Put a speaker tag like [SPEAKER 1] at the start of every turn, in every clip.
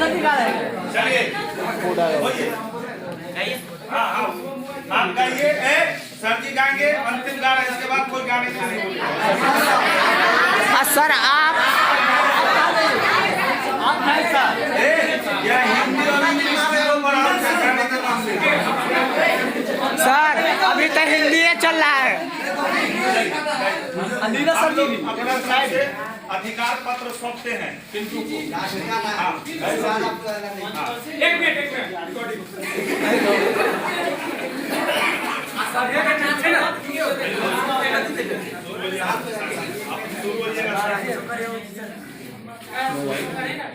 [SPEAKER 1] चलिए आप गाइए, सर जी गाएंगे, अंतिम गाना, इसके बाद कोई गाने का नहीं बोलेगा।
[SPEAKER 2] सर आप नहीं सर,
[SPEAKER 1] या हिंदी और इंग्लिश के ऊपर आप गाने का नाम से
[SPEAKER 2] सर अभी तो हिंदी चल रहा है।
[SPEAKER 1] सर जी अपना साइड अधिकार पत्र सौंपते हैं पिंटू को। एक मिनट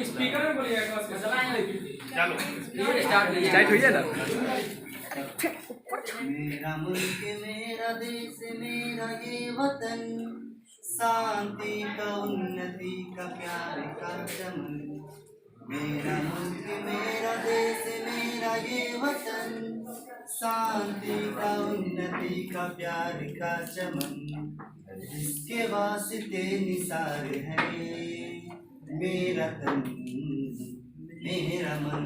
[SPEAKER 1] स्पीकर में बोलिएगा, चलो
[SPEAKER 2] स्टार्ट हुई है ना।
[SPEAKER 3] मेरा मुल्क मेरा देश मेरा ये वतन, शांति का उन्नति का प्यार का चमन। मेरा मुल्क मेरा देश मेरा ये वतन, शांति का उन्नति का प्यार का चमन। जिसके वास्ते निसार है मेरा तन मेरा मन।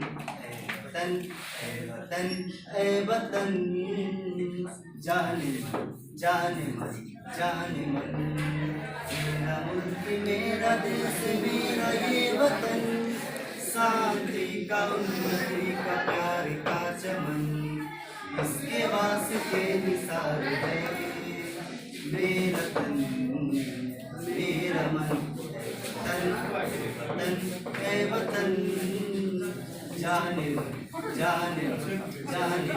[SPEAKER 3] वतन ए वतन ए वतन, जाने मन जाने मन जाने मन। मेरा मुल्क मेरा देश मेरा ये वतन, शांति का उन्नति का प्यार का चमन। इसके वास्ते निसार है मेरा तन मेरा मन। वतन ए वतन, जाने जाने जाने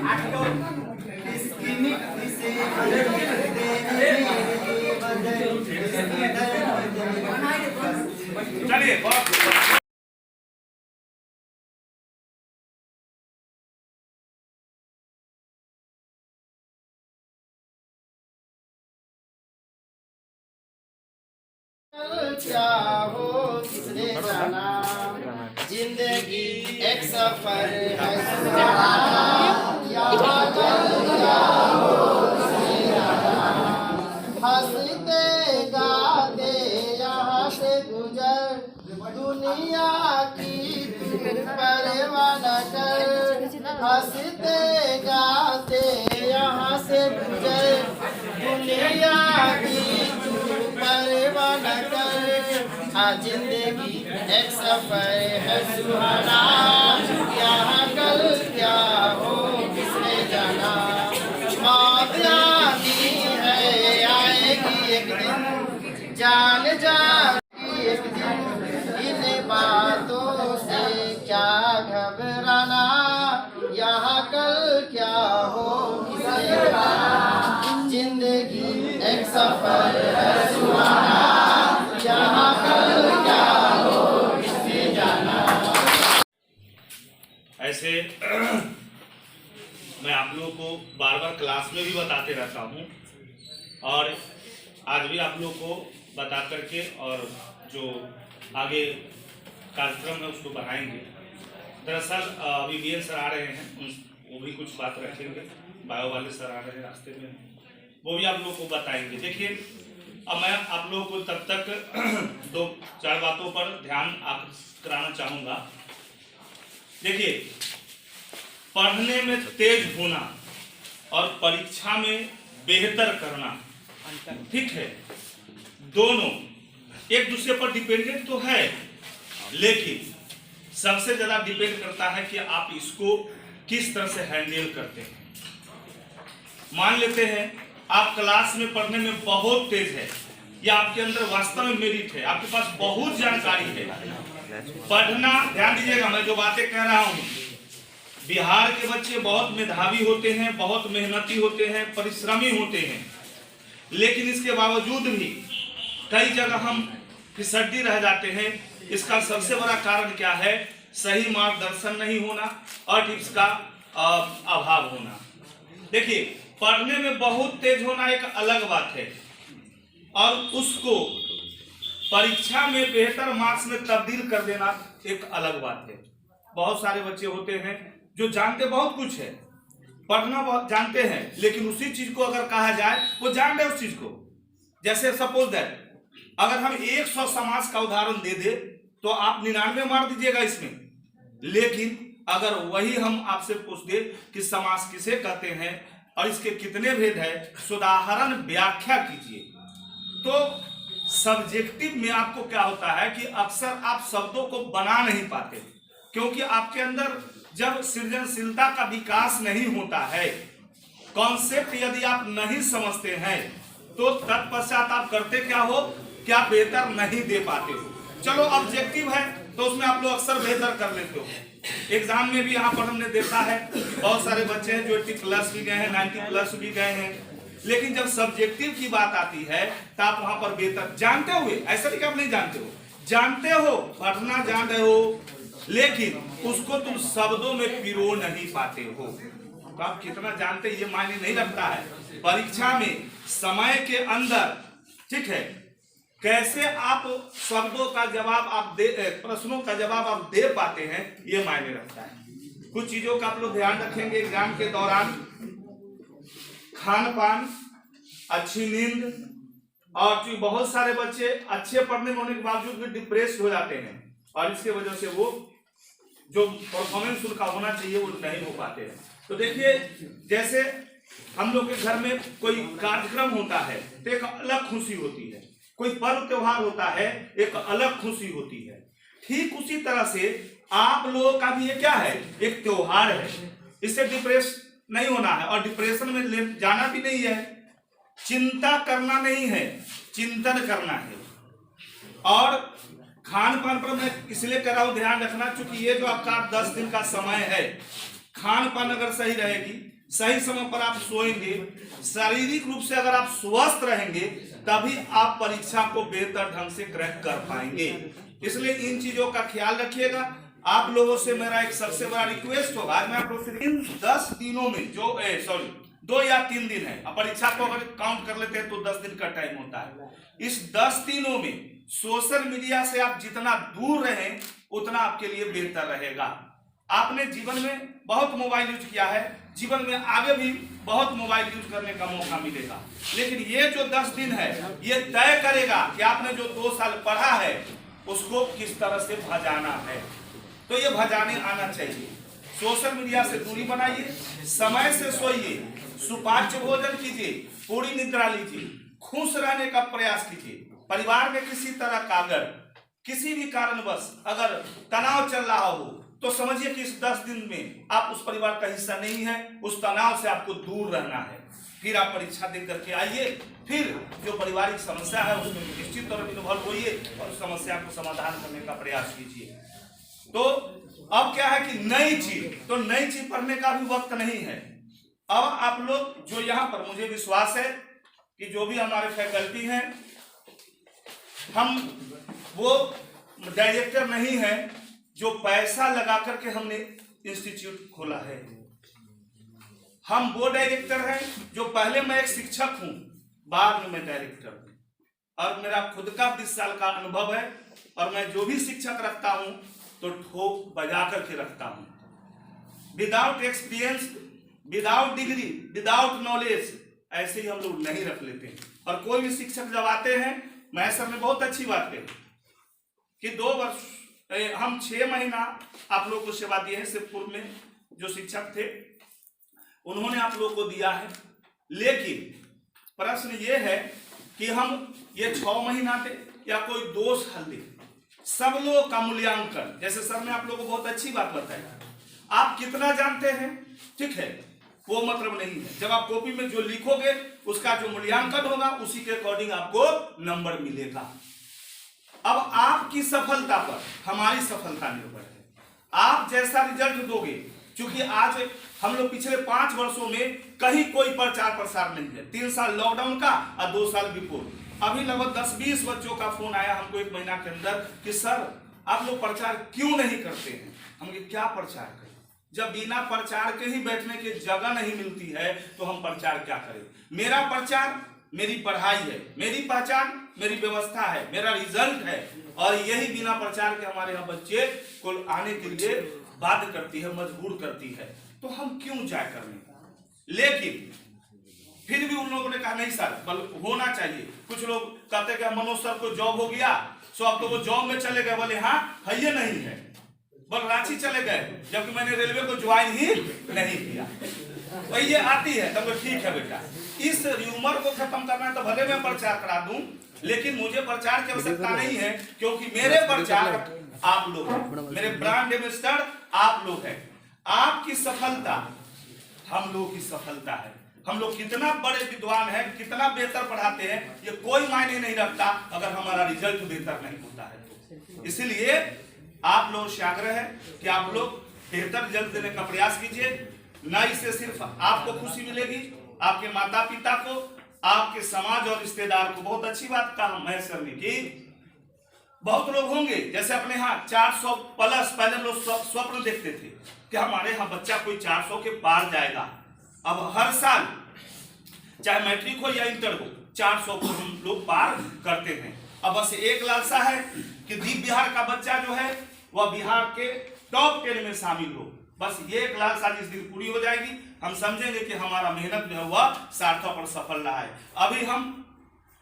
[SPEAKER 3] इसकी मिट्टी से बनते हैं ये बदन।
[SPEAKER 1] चलिए बहुत
[SPEAKER 3] क्या हो किसने जाना, जिंदगी एक सफर है सुहाना। यहाँ क्या हो किसने जाना, हंसते गाते यहाँ से गुजर। दुनिया की परवाह न कर, हंसते गाते यहाँ से गुजर। दुनिया की परवाह न कर, जिंदगी एक सफर है सुहाना। यहाँ कल क्या हो किसने जाना, मौत आती है आएगी एक दिन, जान जाएगी एक दिन। इन बातों से क्या घबराना, यहाँ कल क्या हो किसने जाना। जिंदगी एक सफर है सुहाना, यहाँ कल क्या हो किसने जाना।
[SPEAKER 1] ऐसे मैं आप लोगों को बार बार क्लास में भी बताते रहता हूँ, और आज भी आप लोगों को बता करके और जो आगे कार्यक्रम है उसको बढ़ाएंगे। दरअसल अभी BN सर आ रहे हैं, वो भी कुछ बात रखेंगे। बायो वाले सर आ रहे हैं रास्ते में, वो भी आप लोगों को बताएंगे। देखिए अब मैं आप लोगों को तब तक 2-4 बातों पर ध्यान कराना चाहूँगा। देखिए, पढ़ने में तेज होना और परीक्षा में बेहतर करना, ठीक है, दोनों एक दूसरे पर डिपेंडेंट तो है, लेकिन सबसे ज़्यादा डिपेंड करता है कि आप इसको किस तरह से हैंडल करते हैं। मान लेते हैं आप क्लास में पढ़ने में बहुत तेज है, या आपके अंदर वास्तव में मेरिट है, आपके पास बहुत जानकारी है, पढ़ना, ध्यान दीजिएगा मैं जो बातें कह रहा हूँ, बिहार के बच्चे बहुत मेधावी होते हैं, बहुत मेहनती होते हैं, परिश्रमी होते हैं, लेकिन इसके बावजूद भी कई जगह हम फिसड्डी रह जाते हैं। इसका सबसे बड़ा कारण क्या है? सही मार्गदर्शन नहीं होना और टिप्स का अभाव होना। देखिए, पढ़ने में बहुत तेज होना एक अलग बात है, और उसको परीक्षा में बेहतर मार्क्स में तब्दील कर देना एक अलग बात है। बहुत सारे बच्चे होते हैं जो जानते बहुत कुछ है, पढ़ना बहुत जानते हैं, लेकिन उसी चीज को अगर कहा जाए वो जान रहे उस चीज को। जैसे सपोज दैट अगर हम 100 समास का उदाहरण दे दे तो आप 99 मार दीजिएगा इसमें, लेकिन अगर वही हम आपसे पूछ दे कि समास किसे कहते हैं और इसके कितने भेद है, सुदाहरण व्याख्या कीजिए, तो सब्जेक्टिव में आपको क्या होता है कि अक्सर आप शब्दों को बना नहीं पाते, क्योंकि आपके अंदर जब सृजनशीलता का विकास नहीं होता है, कॉन्सेप्ट यदि आप नहीं समझते हैं, तो तत्पश्चात आप करते क्या हो, क्या बेहतर नहीं दे पाते हो। चलो ऑब्जेक्टिव है तो उसमें आप लोग अक्सर बेहतर कर लेते हो। एग्जाम में भी यहाँ पर हमने देखा है बहुत सारे बच्चे हैं जो 80+ भी गए हैं, 90+ भी गए हैं, लेकिन जब सब्जेक्टिव की बात आती है तो आप वहां पर बेहतर जानते हुए, ऐसा नहीं कि आप नहीं जानते हो, जानते हो, पढ़ना जान रहे हो, लेकिन उसको तुम शब्दों में पिरो नहीं पाते हो। तो आप कितना जानते ये मायने नहीं रखता है। परीक्षा में समय के अंदर, ठीक है, कैसे आप शब्दों का जवाब आप दे, प्रश्नों का जवाब आप दे पाते हैं, ये मायने रखता है। कुछ चीजों का आप लोग ध्यान रखेंगे एग्जाम के दौरान, खान पान, अच्छी नींद, और बहुत सारे बच्चे अच्छे पढ़ने में होने के बावजूद भी डिप्रेस हो जाते हैं, और इसके वजह से वो जो परफॉर्मेंस उनका होना चाहिए वो नहीं हो पाते हैं। तो देखिए, जैसे हम लोग के घर में कोई कार्यक्रम होता है तो एक अलग खुशी होती है, कोई पर्व त्योहार होता है एक अलग खुशी होती है, ठीक उसी तरह से आप लोगों का भी ये क्या है, एक त्योहार है। इससे डिप्रेस नहीं होना है और डिप्रेशन में जाना भी नहीं है, चिंता करना नहीं है, चिंतन करना है। और खान पान पर मैं इसलिए कर रहा हूं ध्यान रखना, क्योंकि ये जो आपका 10 दिन का समय है, खान पान अगर सही रहेगी, सही समय पर आप सोएंगे, शारीरिक रूप से अगर आप स्वस्थ रहेंगे, तभी आप परीक्षा को बेहतर ढंग से क्रैक कर पाएंगे। इसलिए इन चीजों का ख्याल रखिएगा। आप लोगों से मेरा एक सबसे बड़ा रिक्वेस्ट होगा, आज मैं आप लोगों से इन 10 दिनों में जो 2 या 3 दिन है, परीक्षा को अगर काउंट कर लेते हैं तो 10 दिन का टाइम होता है। इस 10 दिनों में सोशल मीडिया से आप जितना दूर रहें उतना आपके लिए बेहतर रहेगा। आपने जीवन में बहुत मोबाइल यूज किया है, जीवन में आगे भी बहुत मोबाइल यूज करने का मौका मिलेगा, लेकिन ये जो 10 दिन है ये तय करेगा कि आपने जो 2 साल पढ़ा है उसको किस तरह से भजाना है। तो ये भजाने आना चाहिए। सोशल मीडिया से दूरी बनाइए, समय से सोइए, सुपाच्य भोजन कीजिए, पूरी निद्रा लीजिए, खुश रहने का प्रयास कीजिए। परिवार में किसी तरह का अगर किसी भी कारणवश अगर तनाव चल रहा हो तो समझिए कि इस 10 दिन में आप उस परिवार का हिस्सा नहीं है, उस तनाव से आपको दूर रहना है। फिर आप परीक्षा दे करके आइए, फिर जो पारिवारिक समस्या है उसमें निश्चित तौर पर इन्वॉल्व होइए और उस समस्या को समाधान करने का प्रयास कीजिए। तो अब क्या है कि नई चीज पढ़ने का भी वक्त नहीं है। अब आप लोग जो यहाँ पर, मुझे विश्वास है कि जो भी हमारे फैकल्टी हैं, हम वो डायरेक्टर नहीं है जो पैसा लगा करके हमने इंस्टीट्यूट खोला है। हम वो डायरेक्टर हैं जो पहले मैं एक शिक्षक हूं, बाद में मैं डायरेक्टर हूं, और मेरा खुद का 20 साल का अनुभव है, और मैं जो भी शिक्षक रखता हूं तो ठोक बजा करके रखता हूं। Without experience, without degree, without knowledge ऐसे ही हम लोग नहीं रख लेते हैं। और कोई भी शिक्षक जब आते हैं, मैं सर ने बहुत अच्छी बात कही कि 2 वर्ष हम 6 महीना आप लोग को सेवा दिए हैं। शिवपुर में जो शिक्षक थे उन्होंने आप लोग को दिया है, लेकिन प्रश्न ये है कि हम ये 6 महीना दे या कोई 2 साल दे, सब लोग का मूल्यांकन, जैसे सर ने आप लोग को बहुत अच्छी बात बताई, आप कितना जानते हैं, ठीक है, वो मतलब नहीं है। जब आप कॉपी में जो लिखोगे उसका जो मूल्यांकन होगा उसी के अकॉर्डिंग आपको नंबर मिलेगा। अब आपकी सफलता पर हमारी सफलता निर्भर है। आप जैसा रिजल्ट दोगे, क्योंकि आज हम लोग पिछले 5 वर्षों में कहीं कोई प्रचार प्रसार नहीं है। 3 साल लॉकडाउन का और 2 साल बिफोर, अभी लगभग 10-20 बच्चों का फोन आया हमको 1 महीना के अंदर कि सर आप लोग प्रचार क्यों नहीं करते हैं। हम क्या प्रचार करें, जब बिना प्रचार के ही बैठने की जगह नहीं मिलती है तो हम प्रचार क्या करें। मेरा प्रचार मेरी पढ़ाई है, मेरी पहचान मेरी व्यवस्था है, मेरा रिजल्ट है, और यही बिना प्रचार के हमारे यहाँ बच्चे को आने के लिए बाध्य करती है, मजबूर करती है। तो हम क्यों जाए करने। लेकिन फिर भी उन लोगों ने कहा नहीं सर बल होना चाहिए। कुछ लोग कहते कि मनोज सर को जॉब हो गया, सो अब तो वो जॉब में चले गए। बोले हाँ है, ये नहीं है, बस रांची चले गए, जबकि मैंने रेलवे को ज्वाइन ही नहीं किया। वही ये आती है तब ठीक है बेटा, इस र्यूमर को खत्म करना है तो भले मैं प्रचार करा दूं, लेकिन मुझे प्रचार की आवश्यकता नहीं है, क्योंकि मेरे प्रचार आप लोग हैं, मेरे ब्रांड एम्बेसडर आप लोग हैं। आपकी सफलता हम लोग की सफलता है। हम लोग कितना बड़े विद्वान हैं, कितना बेहतर पढ़ाते हैं, ये कोई मायने नहीं रखता अगर हमारा रिजल्ट बेहतर नहीं होता है तो। इसलिए आप लोग से आग्रह है कि आप लोग बेहतर रिजल्ट देने का प्रयास कीजिए। न इससे सिर्फ आपको खुशी मिलेगी, आपके माता पिता को, आपके समाज और रिश्तेदार को। बहुत अच्छी बात कहा महेश सर ने कि बहुत लोग होंगे, जैसे अपने यहाँ 400 प्लस पहले हम लोग स्वप्न देखते थे कि हमारे यहाँ बच्चा कोई 400 के पार जाएगा। अब हर साल चाहे मैट्रिक हो या इंटर हो, 400 को हम लोग पार करते हैं। अब बस एक लालसा है कि दीप बिहार का बच्चा जो है वह बिहार के टॉप 10 में शामिल हो। बस ये एक लालसा जिस दिन पूरी हो जाएगी, हम समझेंगे कि हमारा मेहनत जो है वह सार्थक और सफल रहा है। अभी हम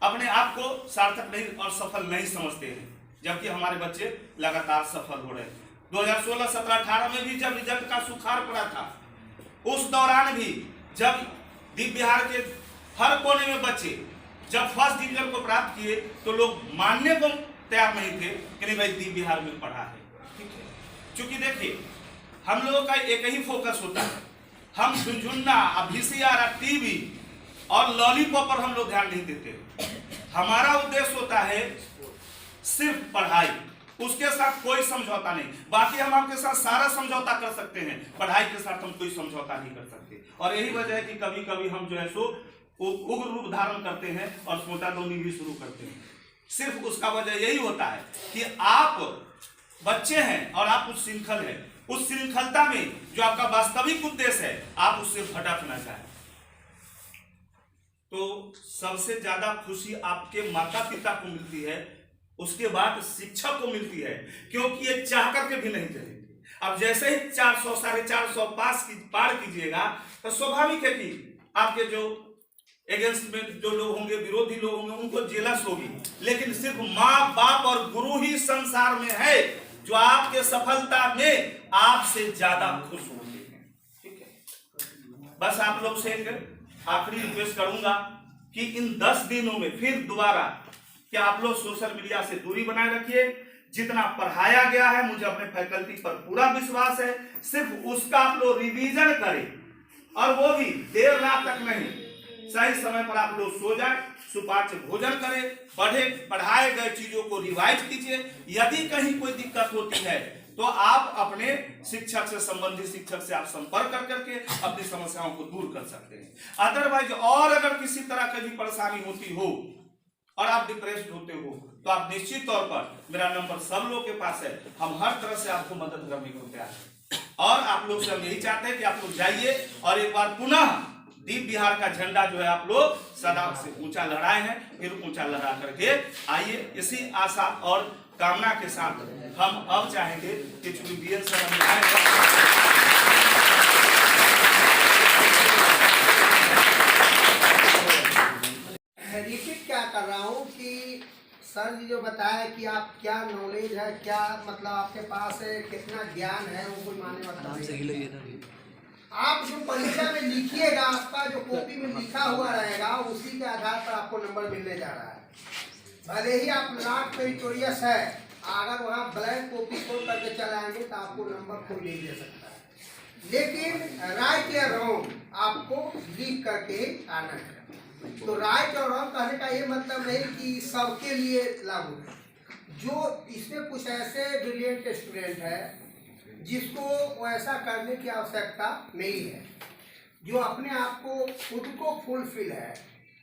[SPEAKER 1] अपने आप को सार्थक नहीं और सफल नहीं समझते हैं, जबकि हमारे बच्चे लगातार सफल हो रहे हैं। 2016, 17, 18 में भी जब रिजल्ट का सुखाड़ पड़ा था, उस दौरान भी जब दीप बिहार के हर कोने में बच्चे जब फर्स्ट डिवीजन को प्राप्त किए तो लोग मानने को तैयार नहीं थे कि नहीं भाई दीप बिहार में पढ़ा है। ठीक है, क्योंकि देखिए हम लोगों का एक ही फोकस होता है, हम झुनझुन्ना, VCR, टीवी और लॉलीपॉप पर हम लोग ध्यान नहीं देते। हमारा उद्देश्य होता है सिर्फ पढ़ाई, उसके साथ कोई समझौता नहीं। बाकी हम आपके साथ सारा समझौता कर सकते हैं, पढ़ाई के साथ हम कोई समझौता नहीं कर सकते। और यही वजह है कि कभी कभी हम जो है सो उग्र रूप धारण करते हैं और स्मोटाडोनी भी शुरू करते हैं। सिर्फ उसका वजह यही होता है कि आप बच्चे हैं और आप उस श्रृंखल है, उस श्रृंखलता में जो आपका वास्तविक उद्देश्य है आप उससे भटक ना जाए। तो सबसे ज्यादा खुशी आपके माता पिता को मिलती है, उसके बाद शिक्षक को मिलती है, क्योंकि ये चाह करके भी नहीं चलेंगे। अब जैसे ही 400, 450 पार कीजिएगा तो स्वाभाविक है कि आपके जो अगेंस्ट में जो लोग होंगे, विरोधी लोग होंगे, उनको जेलस होगी। लेकिन सिर्फ माँ बाप और गुरु ही संसार में है जो आपके सफलता में आपसे ज्यादा खुश होते हैं। ठीक है, बस आप लोग से एक आखिरी रिक्वेस्ट करूंगा कि इन 10 दिनों में फिर दोबारा कि आप लोग सोशल मीडिया से दूरी बनाए रखिए। जितना पढ़ाया गया है मुझे अपने फैकल्टी पर पूरा विश्वास है, सिर्फ उसका आप लोग रिवीजन करें, और वो भी देर रात तक नहीं, सही समय पर आप लोग सो जाए, सुपाच्य भोजन करें, पढ़ाए गए चीजों को रिवाइज कीजिए। यदि कहीं कोई दिक्कत होती है तो आप अपने शिक्षक से, संबंधित शिक्षक से आप संपर्क करके अपनी समस्याओं को दूर कर सकते हैं। अदरवाइज और अगर किसी तरह की भी परेशानी होती हो और आप डिप्रेस्ड होते हो तो आप निश्चित तौर पर, मेरा नंबर सब लोग के पास है, हम हर तरह से आपको मदद करने को तैयार हैं। और आप लोग से हम यही चाहते हैं कि आप लोग जाइए और एक बार पुनः दीप बिहार का झंडा जो है आप लोग सदा से ऊंचा लहराए हैं, फिर ऊंचा लहरा करके आइए। इसी आशा और कामना के साथ हम अब चाहेंगे कि चूंकि BN सर
[SPEAKER 3] रिपीट क्या कर रहा हूँ कि सर जी जो बताया कि आप क्या नॉलेज है, क्या मतलब आपके पास है, कितना ज्ञान है, वो कोई माने मतलब आप जो परीक्षा में लिखिएगा, आपका जो कॉपी में लिखा हुआ रहेगा उसी के आधार पर आपको नंबर मिलने जा रहा है। भले ही आप नॉट मेरिटोरियस है, अगर वहाँ ब्लैंक कॉपी खोल करके चलाएंगे तो आपको नंबर कोई नहीं दे सकता है। लेकिन राइट या रॉन्ग आपको लिख करके आना है। तो राइट और रॉन्ग कहने का ये मतलब नहीं कि सबके लिए लागू है। जो इसमें कुछ ऐसे ब्रिलियंट स्टूडेंट है जिसको वैसा करने की आवश्यकता नहीं है, जो अपने आप को खुद को फुलफिल है,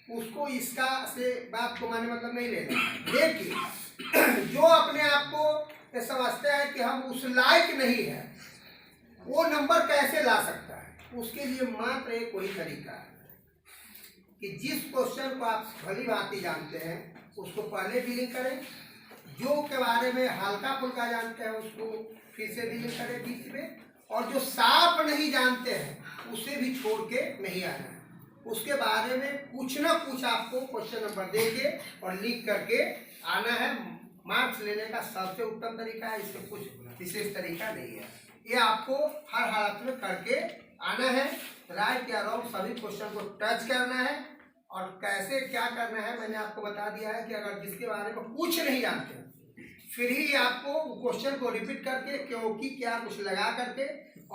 [SPEAKER 3] उसको इसका से बात को माने मतलब नहीं लेना। लेकिन जो अपने आप को समझते हैं कि हम उस लायक नहीं है, वो नंबर कैसे ला सकता है, उसके लिए मात्र एक वही तरीका है कि जिस क्वेश्चन को आप भली भांति जानते हैं उसको पहले डीलिंग करें, जो के बारे में हल्का फुल्का जानते हैं उसको फिर से डीलिंग करें बीच में, और जो साफ नहीं जानते हैं उसे भी छोड़ के नहीं आना है। उसके बारे में कुछ ना कुछ आपको क्वेश्चन नंबर दे के और लिख करके आना है। मार्क्स लेने का सबसे उत्तम तरीका है। इससे कुछ विशेष तरीका नहीं है। ये आपको हर हालत में करके आना है। राइट या रॉन्ग सभी क्वेश्चन को टच करना है। और कैसे क्या करना है मैंने आपको बता दिया है कि अगर जिसके बारे में कुछ नहीं जानते फिर ही आपको क्वेश्चन को रिपीट करके क्योंकि क्या कुछ लगा करके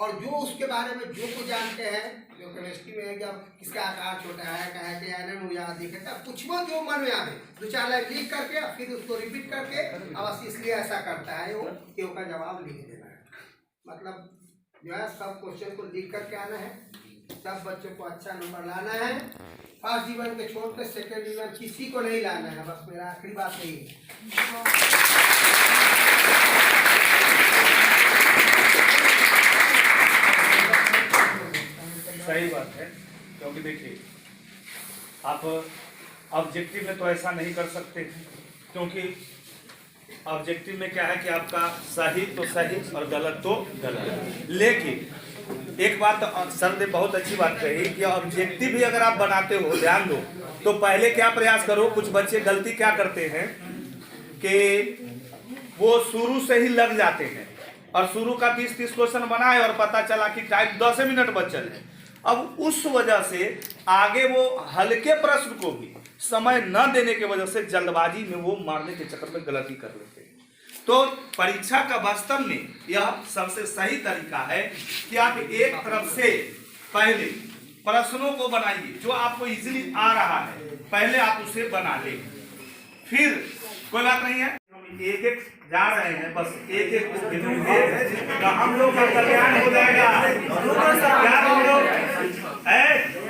[SPEAKER 3] और जो उसके बारे में जो कुछ जानते हैं, जो केमिस्ट्री में है कि अब किसका आकार छोटा है, क्या है कि आयरन या दिखेगा, कुछ वो जो मन में आवे 2-4 लाइन लिख करके फिर उसको रिपीट करके अवश्य इसलिए ऐसा करता है वो क्यों का जवाब लिख देना है। मतलब जो है सब क्वेश्चन को लिख करके आना है। सब बच्चों को अच्छा नंबर लाना है। फर्स्ट डिवीजन के छोड़ कर सेकेंड डिवीजन किसी को नहीं लाना है। बस मेरा आखिरी बात यही है।
[SPEAKER 1] सही बात है, क्योंकि देखिए आप ऑब्जेक्टिव में तो ऐसा नहीं कर सकते, क्योंकि ऑब्जेक्टिव में क्या है कि आपका सही तो सही और गलत तो गलत। लेकिन एक बात सर ने बहुत अच्छी बात कही कि ऑब्जेक्टिव भी अगर आप बनाते हो, ध्यान दो, तो पहले क्या प्रयास करो। कुछ बच्चे गलती क्या करते हैं कि वो शुरू से ही लग जाते हैं और शुरू का 20-30 क्वेश्चन बनाए और पता चला कि टाइम 10 मिनट बचल है। अब उस वजह से आगे वो हल्के प्रश्न को भी समय न देने की वजह से जल्दबाजी में वो मारने के चक्कर में गलती कर लेते हैं। तो परीक्षा का वास्तव में यह सबसे सही तरीका है कि आप एक तरफ से पहले प्रश्नों को बनाइए जो आपको इजीली आ रहा है, पहले आप उसे बना ले, फिर कोई बात नहीं है। हम एक जा रहे हैं, बस एक तो हम लोग का कल्याण हो जाएगा। क्या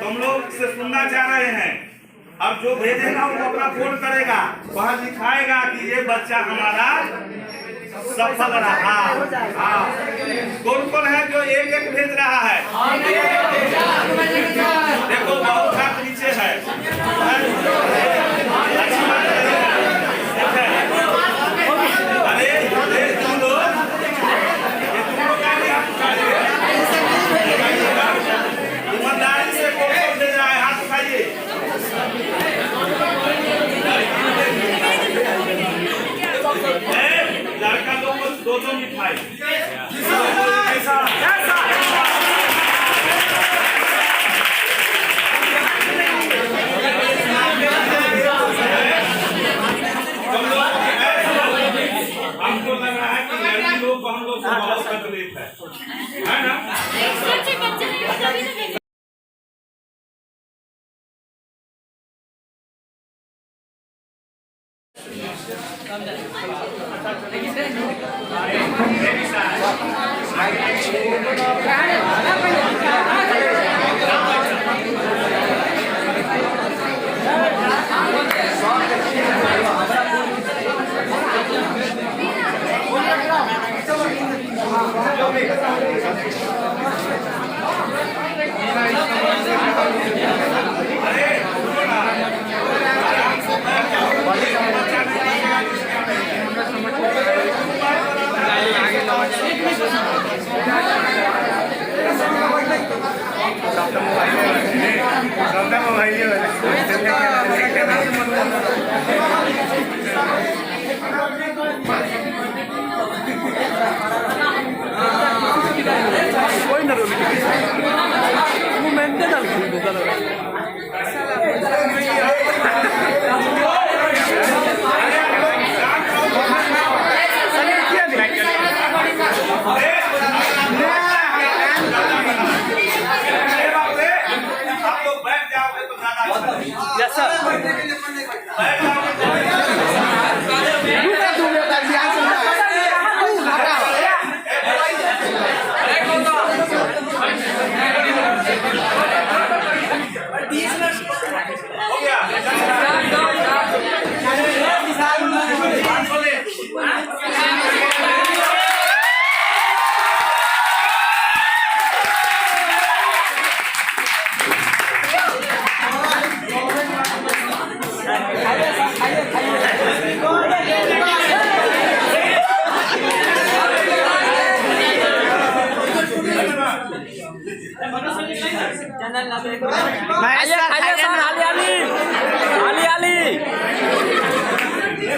[SPEAKER 1] तुम लोग से सुनना चाह रहे हैं। अब जो भेजेगा वो अपना फोन करेगा, वहाँ दिखाएगा कि ये बच्चा हमारा सफल रहा। हाँ, कौन कौन है जो एक भेज रहा है? देखो बहुत हाथ नीचे है। अरे तुम लोग ईमानदारी से कौन भेज रहा है? हाथ उठाइए। लड़का लोग को 2 मिठाई। हमको लग रहा है कि लड़की लोग को हम लोग को बहुत तकलीफ है ना?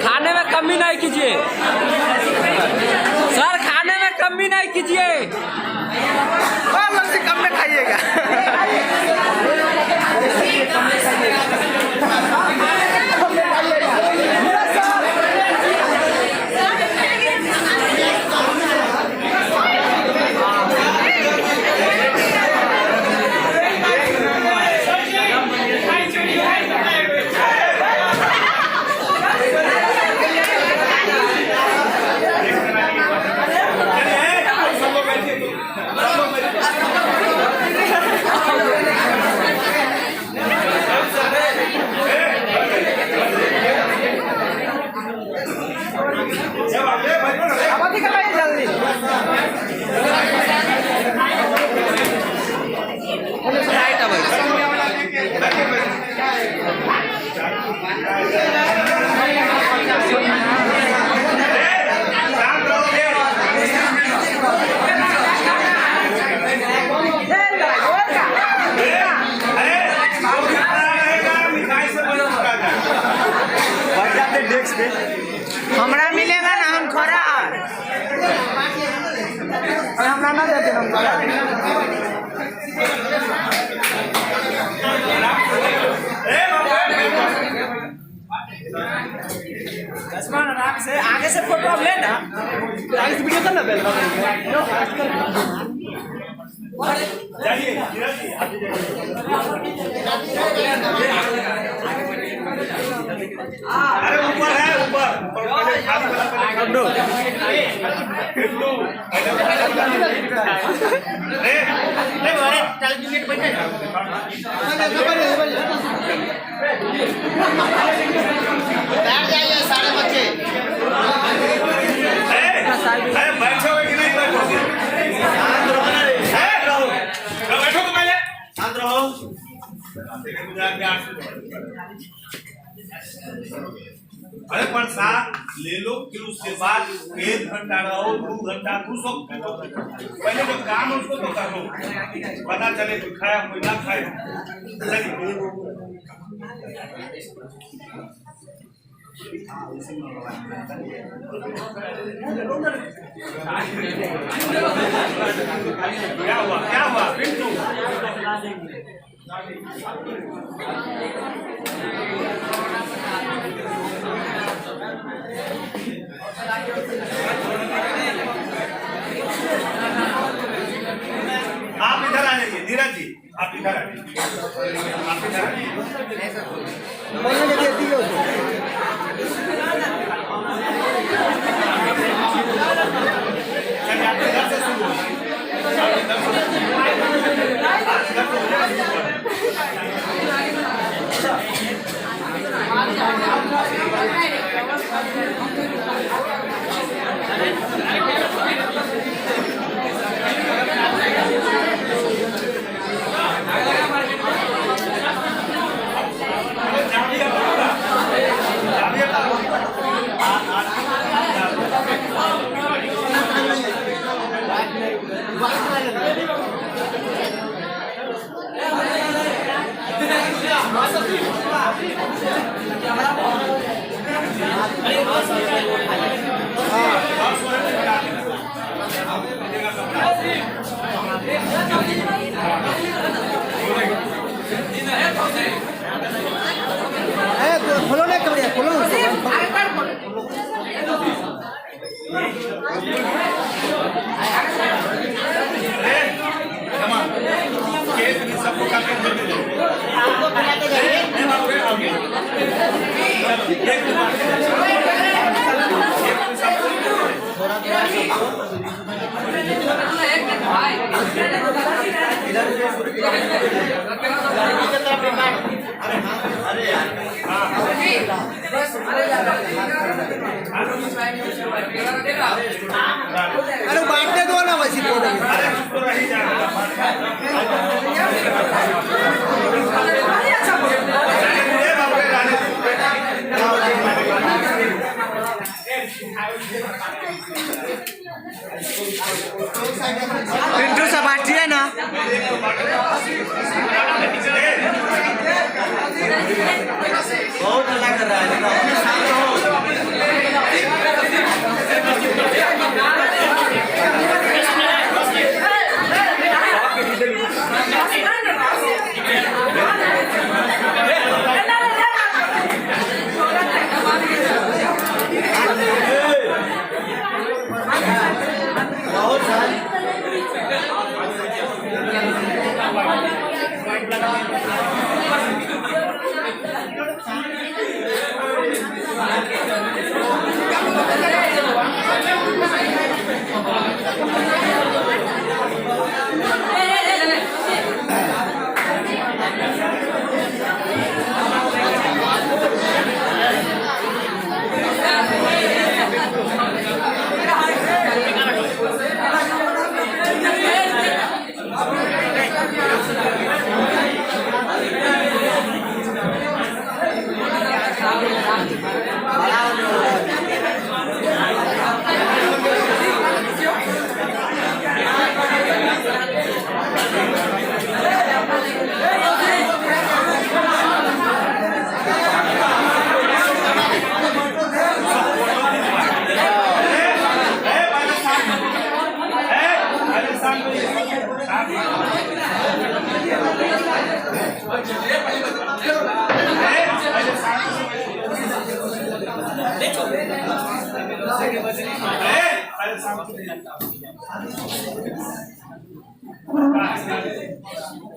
[SPEAKER 2] खाने में कमी नहीं कीजिए सर, खाने में कमी नहीं कीजिए, से कम में खाइएगा। हमरा मिलेगा ना, हम खरा हमरा ना देते हम खरा। आराम से आगे से फोटो अब लेना, आगे से वीडियो कर ना
[SPEAKER 1] अरे ऊपर है, ऊपर
[SPEAKER 3] सारे बच्चे
[SPEAKER 1] बैठो कि नहीं बैठो तो पहले शांत रहो। अरे प्रसाद ले लो, फिर उसके बाद 1 घंटा रहो, 2 घंटा, 200 पहले जो काम है उसको तो करो, पता चले कोई खाया कोई ना खाए। क्या हुआ, क्या हुआ पिंटू? आप इधर आ जाइए धीरज जी, आप इधर आ जाइए, आप इधर आ जाइए। चलिए आप इधर से शुरू होइए।
[SPEAKER 3] खोलो ना कमरे, खोलो
[SPEAKER 1] सबको काफी
[SPEAKER 3] अरे बांटने दो ना वैसी
[SPEAKER 2] पिंटू से बांटिए ना। बहुत हल्ला कर रहा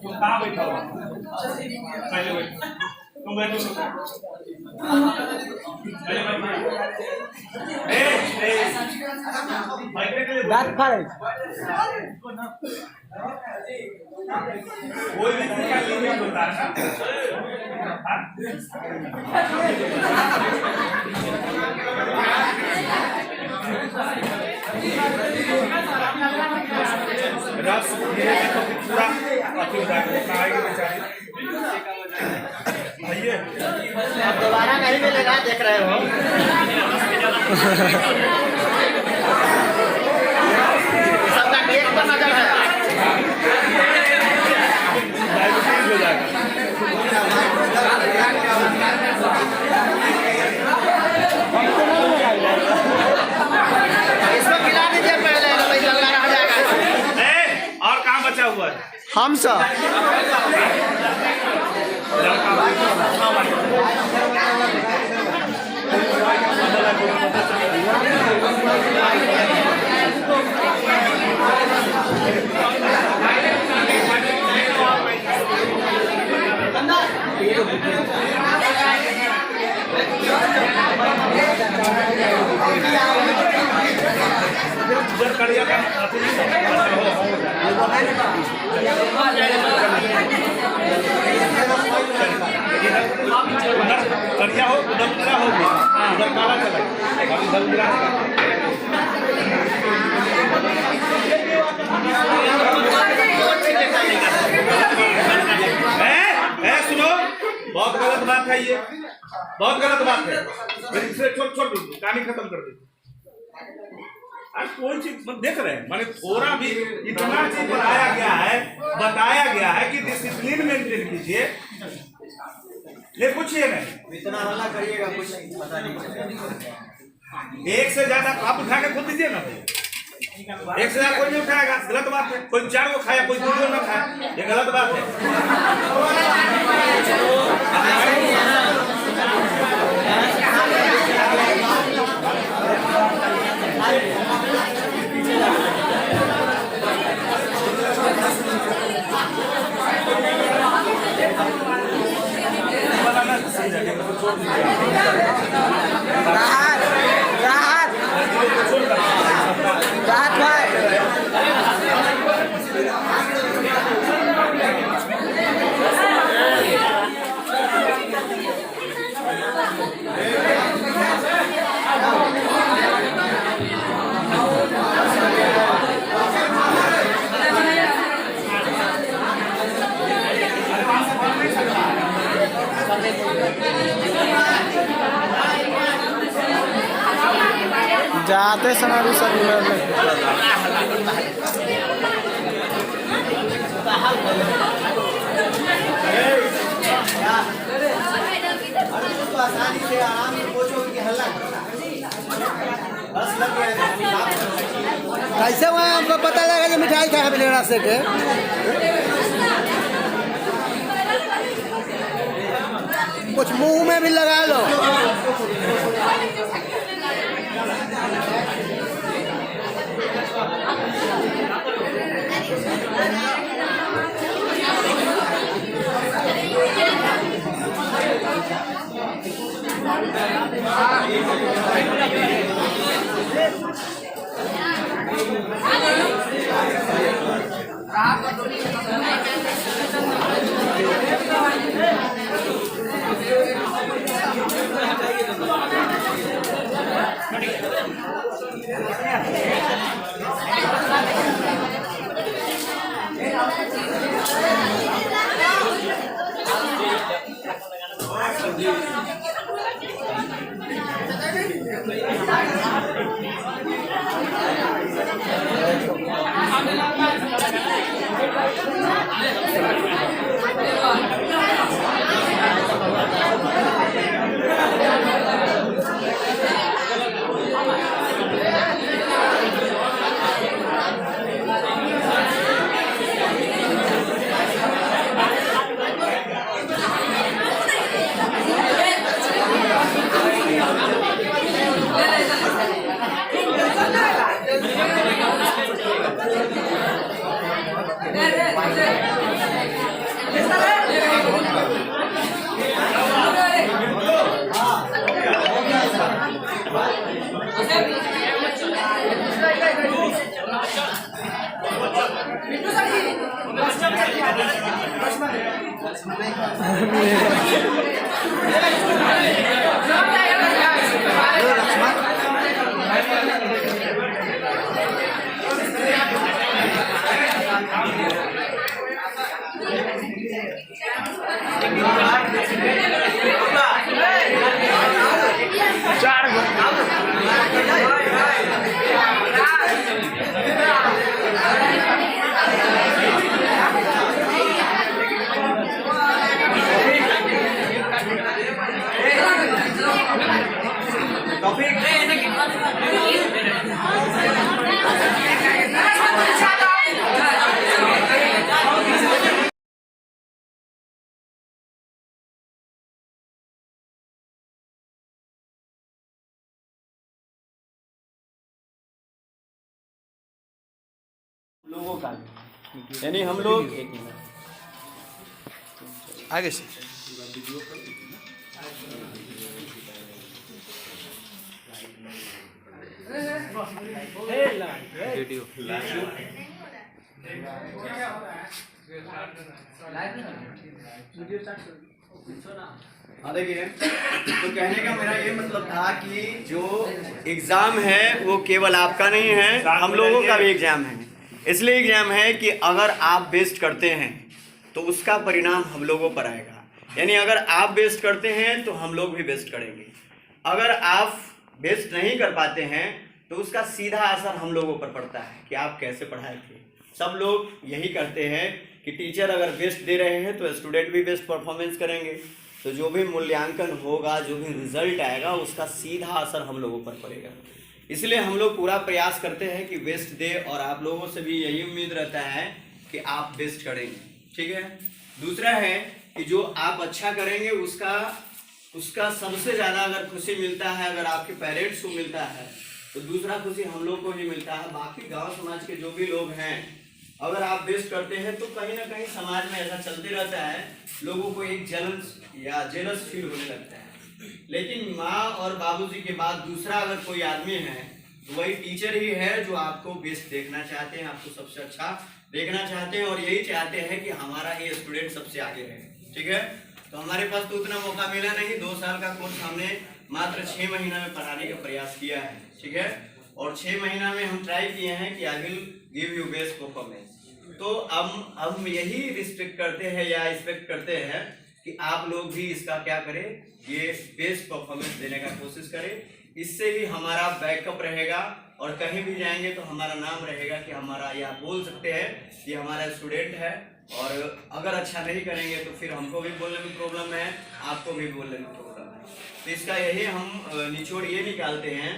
[SPEAKER 2] तुम कहाँ बैठा हो? पहले बैठो, तुम बैठो। कोई भी होता है रस पूरा भैया
[SPEAKER 3] अब दोबारा नहीं मिलेगा, देख रहे हो। सबका टेस्ट पर नजर है।
[SPEAKER 1] डायबिटीज हो जाएगा।
[SPEAKER 3] इसको खिला दीजिए पहले, भाई लंगा रह जाएगा।
[SPEAKER 1] और कहाँ बचा हुआ है?
[SPEAKER 3] हम सब
[SPEAKER 1] करिया हो उधर उधर हो गया, उधर काला चला इधर उधर सुनो, बहुत गलत बात है ये, बहुत गलत बात है। इसे छोड़ कहानी खत्म कर दे। आज कोई चीज देख रहे हैं, माने थोड़ा भी इतना चीज बताया गया है कि डिसिप्लिन मेंटेन कीजिए, ये पूछिए नहीं,
[SPEAKER 2] इतना हल्ला करिएगा कुछ पता नहीं।
[SPEAKER 1] एक से ज्यादा आप उठा के खुद दीजिए ना भाई, एक से ज्यादा कोई नहीं उठाएगा, गलत बात है। कोई 4 को खाया, कोई 2 को ना खाया, ये गलत बात है।
[SPEAKER 2] राहत भाई
[SPEAKER 3] आते समय भी सब आसानी से आराम से पूछो कि हल्ला कैसे वहाँ हमको पता लगा कि मिठाई खा बिलेड़ा से के कुछ मुंह में भी लगा लो।
[SPEAKER 4] लोगों का यानी हम लोग
[SPEAKER 3] आगे से
[SPEAKER 4] हाँ देखिए, तो कहने का मेरा ये मतलब था कि जो एग्ज़ाम है वो केवल आपका नहीं है, हम लोगों का भी एग्ज़ाम है। इसलिए एग्ज़ाम है कि अगर आप बेस्ट करते हैं तो उसका परिणाम हम लोगों पर आएगा। यानी अगर आप बेस्ट करते हैं तो हम लोग भी बेस्ट करेंगे। अगर आप बेस्ट नहीं कर पाते हैं तो उसका सीधा असर हम लोगों पर पड़ता है कि आप कैसे पढ़ाए थे। सब लोग यही करते हैं कि टीचर अगर बेस्ट दे रहे हैं तो स्टूडेंट भी बेस्ट परफॉर्मेंस करेंगे, तो जो भी मूल्यांकन होगा, जो भी रिजल्ट आएगा, उसका सीधा असर हम लोगों पर पड़ेगा। इसलिए हम लोग पूरा प्रयास करते हैं कि बेस्ट दे, और आप लोगों से भी यही उम्मीद रहता है कि आप बेस्ट करेंगे। ठीक है। दूसरा है कि जो आप अच्छा करेंगे उसका सबसे ज़्यादा अगर खुशी मिलता है, अगर आपके पेरेंट्स को मिलता है तो दूसरा खुशी हम लोग को ही मिलता है। बाकी गांव समाज के जो भी लोग हैं, अगर आप बेस्ट करते हैं तो कहीं ना कहीं समाज में ऐसा चलते रहता है, लोगों को एक जलन या जेलस फील होने लगता है। लेकिन माँ और बाबूजी के बाद दूसरा अगर कोई आदमी है तो वही टीचर ही है जो आपको बेस्ट देखना चाहते हैं, आपको सबसे अच्छा देखना चाहते हैं, और यही चाहते हैं कि हमारा ही स्टूडेंट सबसे आगे रहे। ठीक है। तो हमारे पास तो उतना मौका मिला नहीं, 2 साल का कोर्स हमने मात्र 6 महीना में पढ़ाने का प्रयास किया है। ठीक है। और 6 महीना में हम ट्राई किए हैं कि I will give you best performance. तो हम यही रिस्पेक्ट करते हैं या एक्सपेक्ट करते हैं कि आप लोग भी इसका क्या करें, ये बेस्ट परफॉर्मेंस देने का कोशिश करें। इससे ही हमारा बैकअप रहेगा और कहीं भी जाएंगे तो हमारा नाम रहेगा कि हमारा, या आप बोल सकते हैं कि हमारा स्टूडेंट है। और अगर अच्छा नहीं करेंगे तो फिर हमको भी बोलने में प्रॉब्लम है, आपको भी बोलने में प्रॉब्लम है। तो इसका यही हम निचोड़ ये निकालते हैं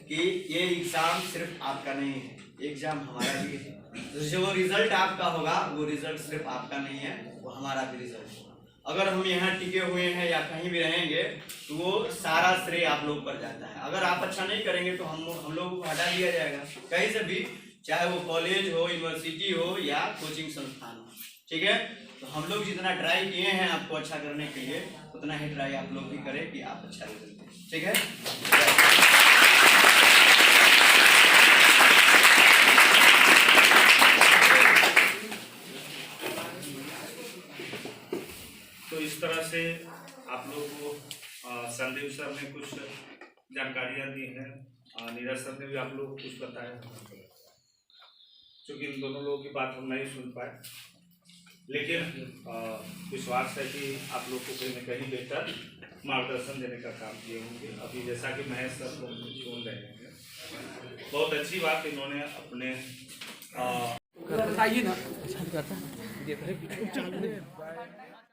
[SPEAKER 4] कि ये एग्ज़ाम सिर्फ आपका नहीं है, एग्ज़ाम हमारा भी है। जो रिजल्ट आपका होगा वो रिजल्ट सिर्फ आपका नहीं है, वो हमारा भी रिजल्ट होगा। अगर हम यहाँ टिके हुए हैं या कहीं भी रहेंगे तो वो सारा श्रेय आप लोग पर जाता है। अगर आप अच्छा नहीं करेंगे तो हम लोगों को हटा दिया जाएगा कहीं से भी, चाहे वो कॉलेज हो, यूनिवर्सिटी हो या कोचिंग संस्थान हो। ठीक है, तो हम लोग जितना ट्राई किए हैं आपको अच्छा करने के लिए, उतना ही ट्राई आप लोग भी करें कि आप अच्छा रिजल्ट दें। ठीक है।
[SPEAKER 1] तो इस तरह से आप लोग को संदीप सर ने कुछ जानकारियाँ दी हैं, नीरज सर ने भी आप लोग को कुछ बताया। क्योंकि इन दोनों लोगों की बात हम नहीं सुन पाए, लेकिन विश्वास है कि आप लोग को कहीं न कहीं बेहतर मार्गदर्शन देने का काम किए होंगे। अभी जैसा कि महेश सर को सुन रहे हैं, बहुत अच्छी बात इन्होंने अपने
[SPEAKER 5] बताइए ना।